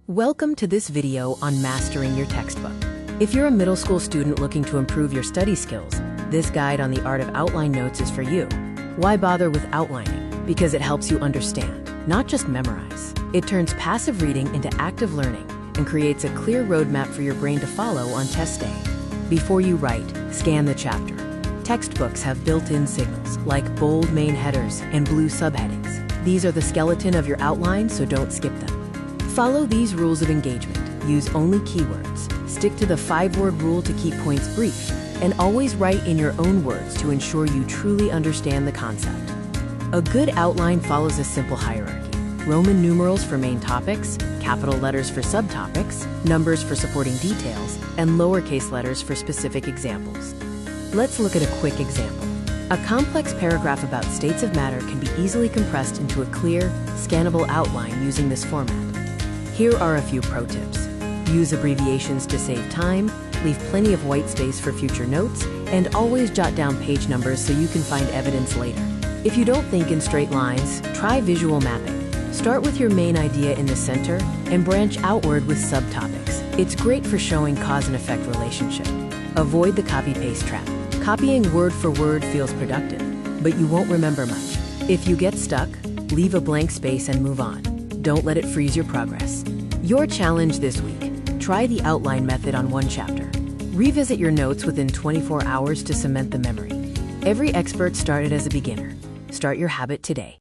Welcome to this video on mastering your textbook. If you're a middle school student looking to improve your study skills, this guide on the art of outline notes is for you. Why bother with outlining? Because it helps you understand, not just memorize. It turns passive reading into active learning and creates a clear roadmap for your brain to follow on test day. Before you write, scan the chapter. Textbooks have built-in signals like bold main headers and blue subheadings. These are the skeleton of your outline, so don't skip them. Follow these rules of engagement. Use only keywords. Stick to the 5-word rule to keep points brief, and always write in your own words to ensure you truly understand the concept. A good outline follows a simple hierarchy. Roman numerals for main topics, capital letters for subtopics, numbers for supporting details, and lowercase letters for specific examples. Let's look at a quick example. A complex paragraph about states of matter can be easily compressed into a clear, scannable outline using this format. Here are a few pro tips. Use abbreviations to save time, leave plenty of white space for future notes, and always jot down page numbers so you can find evidence later. If you don't think in straight lines, try visual mapping. Start with your main idea in the center and branch outward with subtopics. It's great for showing cause and effect relationship. Avoid the copy-paste trap. Copying word for word feels productive, but you won't remember much. If you get stuck, leave a blank space and move on. Don't let it freeze your progress. Your challenge this week: try the outline method on one chapter. Revisit your notes within 24 hours to cement the memory. Every expert started as a beginner. Start your habit today.